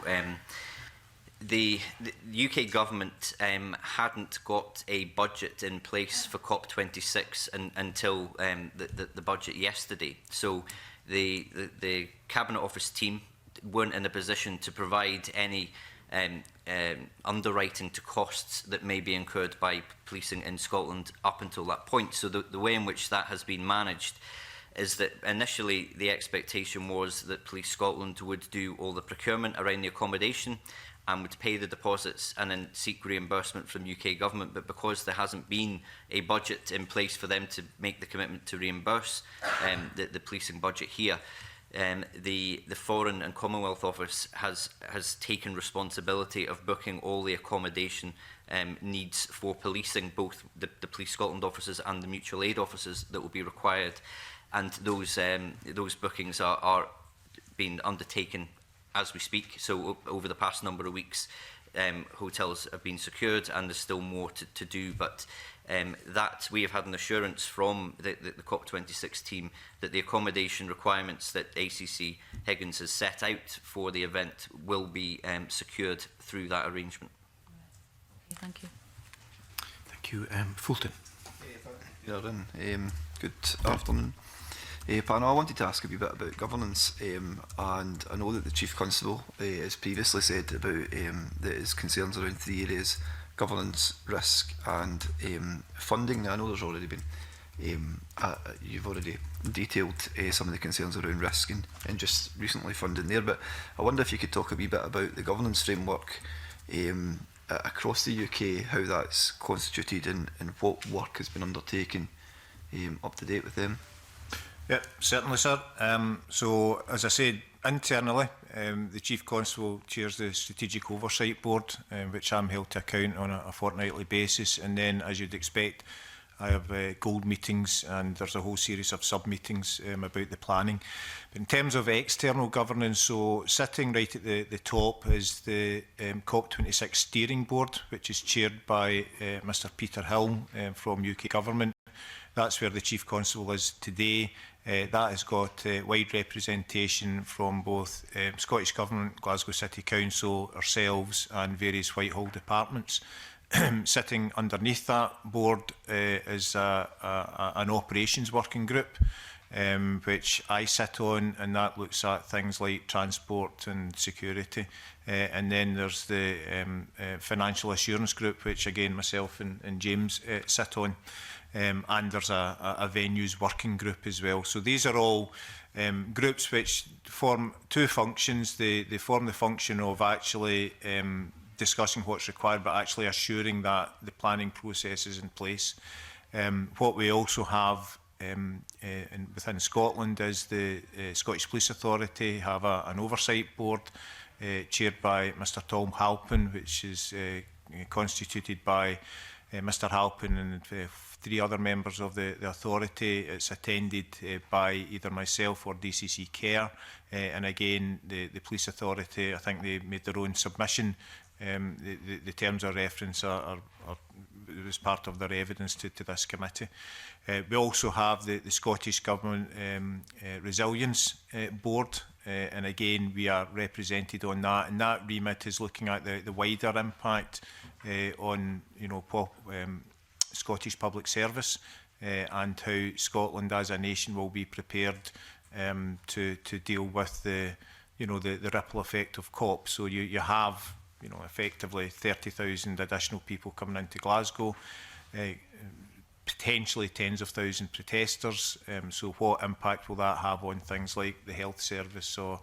the UK government hadn't got a budget in place for COP26 until the budget yesterday. So the Cabinet Office team weren't in a position to provide any underwriting to costs that may be incurred by policing in Scotland up until that point. So the way in which that has been managed is that initially the expectation was that Police Scotland would do all the procurement around the accommodation and would pay the deposits and then seek reimbursement from UK government. But because there hasn't been a budget in place for them to make the commitment to reimburse the policing budget here, the Foreign and Commonwealth Office has taken responsibility of booking all the accommodation needs for policing, both the Police Scotland officers and the mutual aid officers that will be required. And those bookings are being undertaken as we speak. So over the past number of weeks, hotels have been secured, and there's still more to do. But that we have had an assurance from the COP26 team that the accommodation requirements that ACC Higgins has set out for the event will be secured through that arrangement. Okay, thank you. Thank you. Fulton. Good afternoon. Panel, I wanted to ask a wee bit about governance, and I know that the Chief Constable has previously said about that his concerns around three areas: governance, risk and funding. I know there's already been, you've already detailed some of the concerns around risk and just recently funding there, but I wonder if you could talk a wee bit about the governance framework across the UK, how that's constituted and what work has been undertaken up to date with them. Yeah, certainly, sir. So, as I said Internally, the Chief Constable chairs the Strategic Oversight Board, which I'm held to account on a fortnightly basis. And then, as you'd expect, I have gold meetings, and there's a whole series of sub-meetings about the planning. But in terms of external governance, so sitting right at the top is the COP26 Steering Board, which is chaired by Mr Peter Hill from UK Government. That's where the Chief Constable is today. That has got wide representation from both Scottish Government, Glasgow City Council, ourselves and various Whitehall departments. Sitting underneath that board is an operations working group, which I sit on, and that looks at things like transport and security. And then there's the financial assurance group, which again myself and James sit on. And there's a venues working group as well. So these are all groups which form two functions. They form the function of actually discussing what's required, but actually assuring that the planning process is in place. What we also have within Scotland is the Scottish Police Authority have an oversight board chaired by Mr Tom Halpin, which is constituted by Mr Halpin and 3 other members of the authority. It's attended by either myself or DCC Care, and again the Police Authority, I think they made their own submission. The terms of reference are as part of their evidence to this committee. We also have the Scottish Government Resilience Board, and again we are represented on that, and that remit is looking at the wider impact on Scottish public service and how Scotland as a nation will be prepared to deal with the ripple effect of COP. So you have effectively 30,000 additional people coming into Glasgow, potentially tens of thousands protesters. So what impact will that have on things like the health service or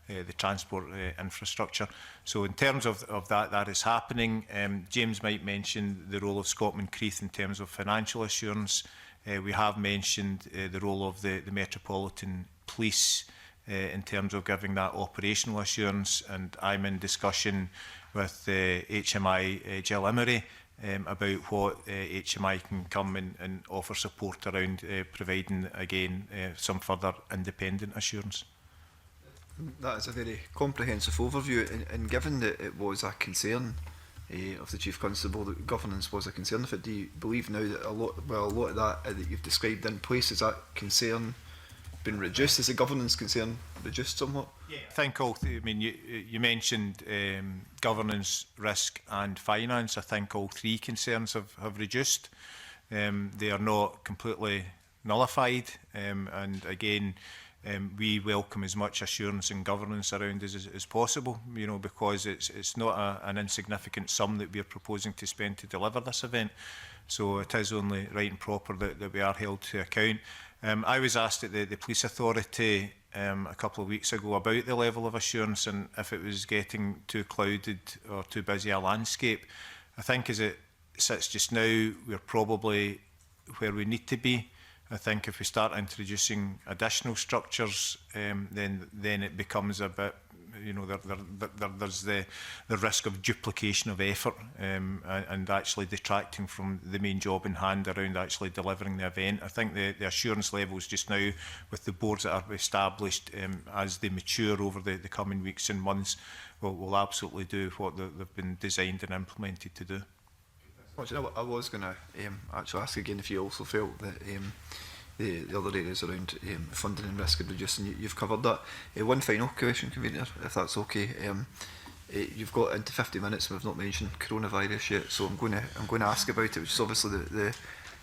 the transport infrastructure? So in terms of that is happening. James might mention the role of Scotland Creath in terms of financial assurance. We have mentioned the role of the Metropolitan Police in terms of giving that operational assurance, and I'm in discussion with HMI Jill Emery about what HMI can come and offer support around providing again some further independent assurance. That is a very comprehensive overview, and given that it was a concern of the Chief Constable, that governance was a concern of it, do you believe now that a lot of that that you've described in place, is that concern been reduced? Is the governance concern reduced somewhat? Yeah, I think you mentioned governance, risk and finance. I think all 3 concerns have reduced. They are not completely nullified, and again we welcome as much assurance and governance around us as possible, because it's not an insignificant sum that we are proposing to spend to deliver this event. So it is only right and proper that we are held to account. I was asked at the Police Authority a couple of weeks ago about the level of assurance and if it was getting too clouded or too busy a landscape. I think as it sits just now, we're probably where we need to be. I think if we start introducing additional structures, then it becomes a bit, there's the risk of duplication of effort and actually detracting from the main job in hand around actually delivering the event. I think the assurance levels just now with the boards that are established as they mature over the coming weeks and months will absolutely do what they've been designed and implemented to do. I was going to actually ask again if you also felt that the other areas around funding and risk and reducing, you've covered that. One final question, Convener, if that's okay. You've got into 50 minutes and we've not mentioned coronavirus yet, so I'm going to ask about it, which is obviously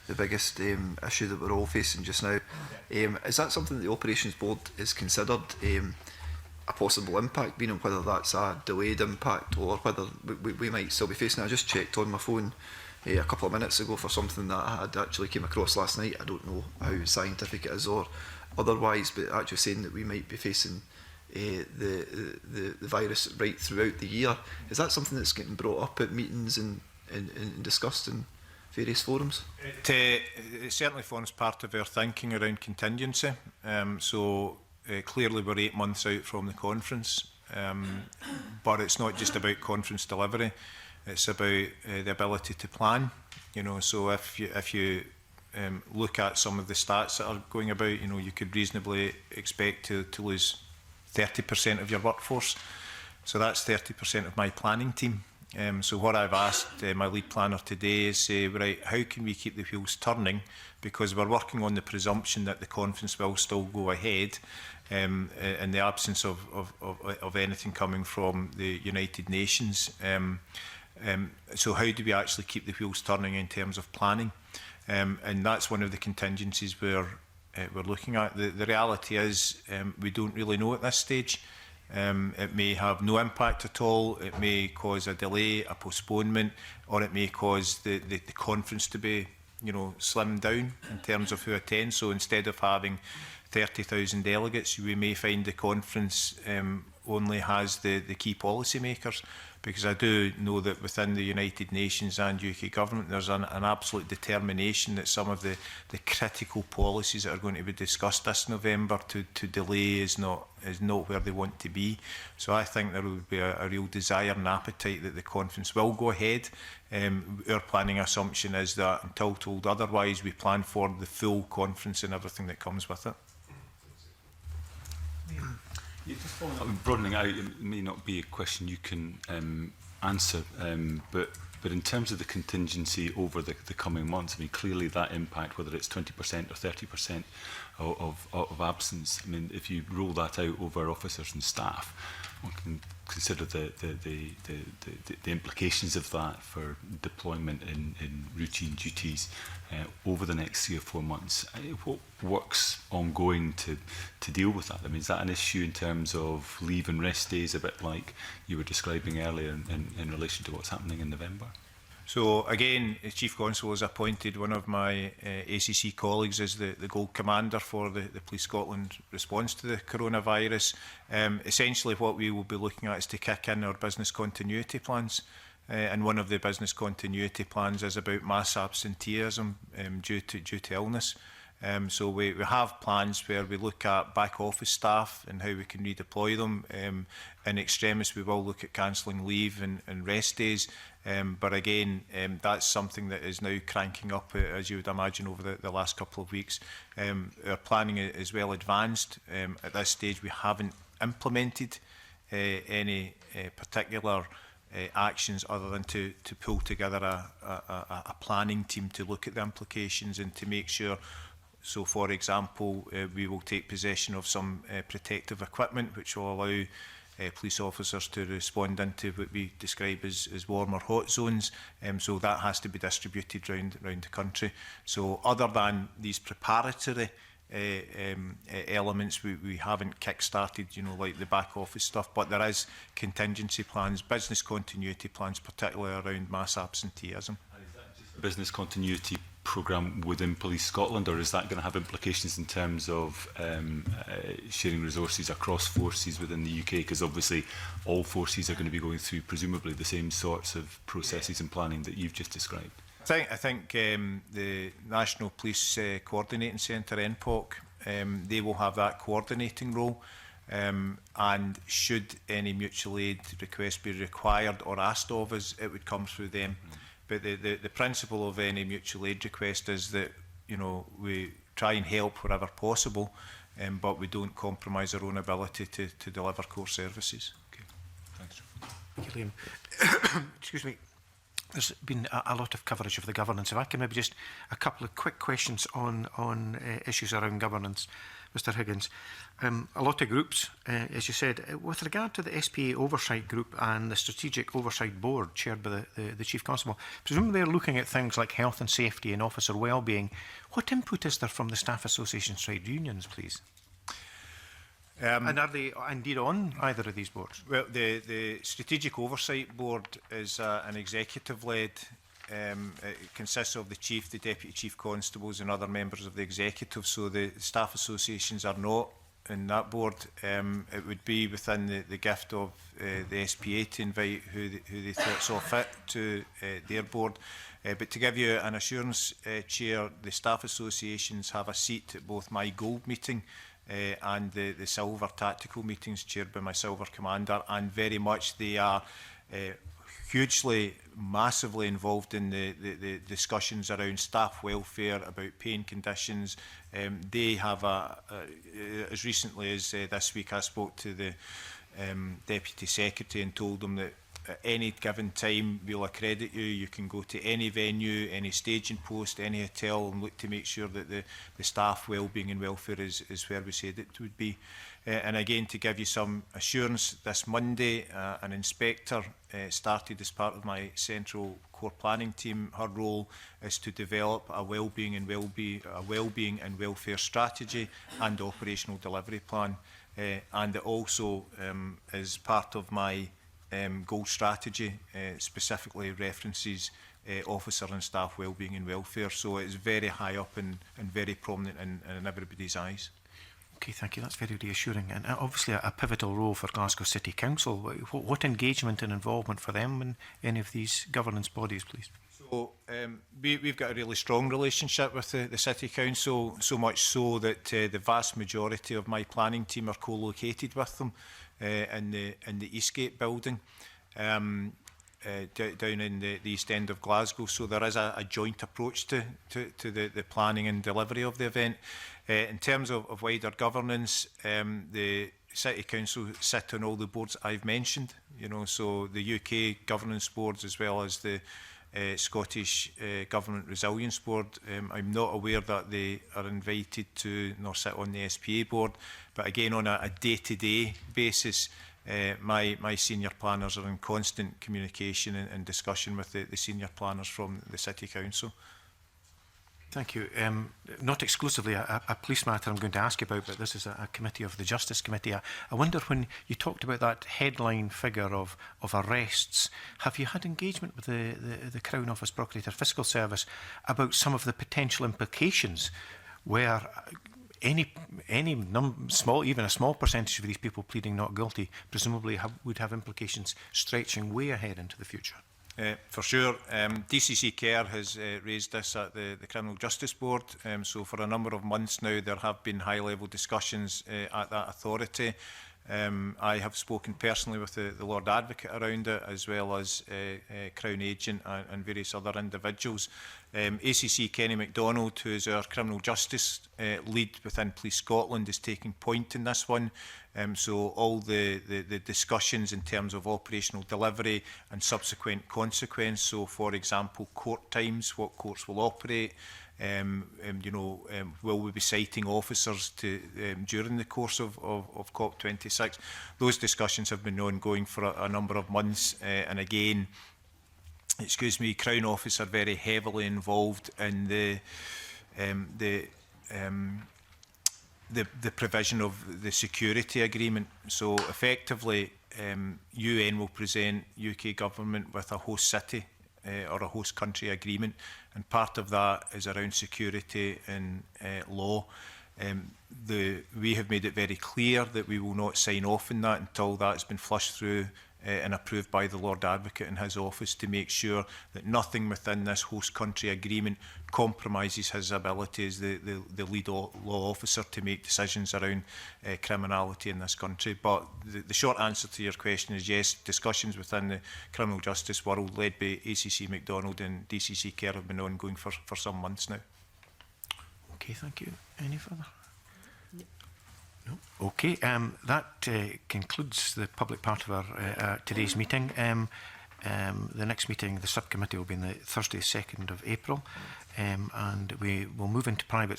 the biggest issue that we're all facing just now. Is that something that the Operations Board is considered a possible impact, being on whether that's a delayed impact or whether we might still be facing it? I just checked on my phone a couple of minutes ago for something that I had actually came across last night. I don't know how scientific it is or otherwise, but actually saying that we might be facing the virus right throughout the year. Is that something that's getting brought up at meetings and discussed in various forums? It certainly forms part of our thinking around contingency. So clearly we're 8 months out from the conference, but it's not just about conference delivery. It's about the ability to plan. You know, so if you look at some of the stats that are going about, you know, you could reasonably expect to lose 30% of your workforce. So that's 30% of my planning team. So what I've asked my lead planner today is say, right, how can we keep the wheels turning? Because we're working on the presumption that the conference will still go ahead in the absence of anything coming from the United Nations. So how do we actually keep the wheels turning in terms of planning? And that's one of the contingencies we're looking at. The reality is we don't really know at this stage. It may have no impact at all. It may cause a delay, a postponement, or it may cause the conference to be, you know, slimmed down in terms of who attends. So instead of having 30,000 delegates, we may find the conference only has the key policy makers, because I do know that within the United Nations and UK government there's an absolute determination that some of the critical policies that are going to be discussed this November to delay is not where they want to be. So I think there will be a real desire and appetite that the conference will go ahead. Our planning assumption is that until told otherwise, we plan for the full conference and everything that comes with it. Broadening out, it may not be a question you can answer, but in terms of the contingency over the coming months, I mean, clearly that impact, whether it's 20% or 30% of absence, I mean, if you roll that out over officers and staff, one can consider the implications of that for deployment in routine duties over the next 3 or 4 months. What works ongoing to deal with that? I mean, is that an issue in terms of leave and rest days, a bit like you were describing earlier in relation to what's happening in November? So again, the Chief Constable has appointed one of my ACC colleagues as the Gold Commander for the Police Scotland response to the coronavirus. Essentially what we will be looking at is to kick in our business continuity plans. And one of the business continuity plans is about mass absenteeism due to illness. So we have plans where we look at back office staff and how we can redeploy them. In extremis, we will look at cancelling leave and rest days. But again, that's something that is now cranking up, as you would imagine, over the last couple of weeks. Our planning is well advanced. At this stage, we haven't implemented any particular actions other than to pull together a planning team to look at the implications and to make sure. So, for example, we will take possession of some protective equipment which will allow police officers to respond into what we describe as warm or hot zones. So that has to be distributed around the country. So other than these preparatory elements, we haven't kick-started, you know, like the back office stuff, but there is contingency plans, business continuity plans, particularly around mass absenteeism. Business continuity programme within Police Scotland, or is that going to have implications in terms of sharing resources across forces within the UK? Because obviously all forces are going to be going through presumably the same sorts of processes and planning that you've just described. I think the National Police Coordinating Centre, NPOC, they will have that coordinating role. And should any mutual aid request be required or asked of us, it would come through them. But the principle of any mutual aid request is that, you know, we try and help wherever possible, but we don't compromise our own ability to deliver core services. Okay. Thanks, John. Thank you, Liam. Excuse me. There's been a lot of coverage of the governance. If I can maybe just a couple of quick questions on issues around governance, Mr Higgins. A lot of groups, as you said, with regard to the SPA Oversight Group and the Strategic Oversight Board chaired by the Chief Constable, presumably they're looking at things like health and safety and officer well-being. What input is there from the staff associations, trade unions, please? And are they indeed on either of these boards? Well, the Strategic Oversight Board is an executive-led. It consists of the Chief, the Deputy Chief Constables and other members of the executive, so the staff associations are not in that board. It would be within the gift of the SPA to invite who they saw fit to their board. But to give you an assurance, Chair, the staff associations have a seat at both my Gold meeting and the Silver Tactical meetings chaired by my Silver Commander, and very much they are hugely, massively involved in the discussions around staff welfare, about paying conditions. They have as recently as this week, I spoke to the Deputy Secretary and told them that at any given time we'll accredit you. You can go to any venue, any staging post, any hotel, and look to make sure that the staff well-being and welfare is where we said it would be. And again, to give you some assurance, this Monday an inspector started as part of my central core planning team. Her role is to develop a well-being and welfare strategy and operational delivery plan. And it also is part of my goal strategy, specifically references officer and staff wellbeing and welfare. So it's very high up and very prominent in everybody's eyes. Okay, thank you. That's very reassuring. And obviously a pivotal role for Glasgow City Council. What engagement and involvement for them in any of these governance bodies, please? So we've got a really strong relationship with the City Council, so much so that the vast majority of my planning team are co-located with them in the Eastgate building down in the East End of Glasgow. So there is a joint approach to the planning and delivery of the event. In terms of wider governance, the City Council sit on all the boards I've mentioned, you know, so the UK governance boards as well as the Scottish Government Resilience Board. I'm not aware that they are invited to nor sit on the SPA board, but again on a day-to-day basis, my senior planners are in constant communication and discussion with the senior planners from the City Council. Thank you. Not exclusively a police matter I'm going to ask you about, but this is a committee of the Justice Committee. I wonder, when you talked about that headline figure of arrests, have you had engagement with the Crown Office Procurator Fiscal Service about some of the potential implications where even a small percentage of these people pleading not guilty presumably would have implications stretching way ahead into the future? For sure. DCC Care has raised this at the Criminal Justice Board. So for a number of months now, there have been high-level discussions at that authority. I have spoken personally with the Lord Advocate around it, as well as Crown Agent and various other individuals. ACC Kenny MacDonald, who is our criminal justice lead within Police Scotland, is taking point in this one. So all the discussions in terms of operational delivery and subsequent consequence, so for example court times, what courts will operate, will we be citing officers during the course of COP26, those discussions have been ongoing for a number of months, and again, Crown Office are very heavily involved in the provision of the security agreement. So effectively, UN will present UK government with a host city or a host country agreement, and part of that is around security and law. We have made it very clear that we will not sign off on that until that has been flushed through and approved by the Lord Advocate in his office, to make sure that nothing within this host country agreement compromises his ability as the lead law officer to make decisions around criminality in this country. But the short answer to your question is yes, discussions within the criminal justice world led by ACC MacDonald and DCC Care have been ongoing for some months now. Okay, thank you. Any further? No. Okay, that concludes the public part of our today's meeting. The next meeting, the subcommittee, will be on the Thursday, 2nd of April, and we will move into private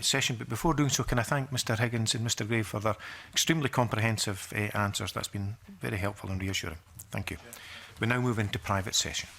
session. But before doing so, can I thank Mr Higgins and Mr Gray for their extremely comprehensive answers. That's been very helpful and reassuring. Thank you. We now move into private session.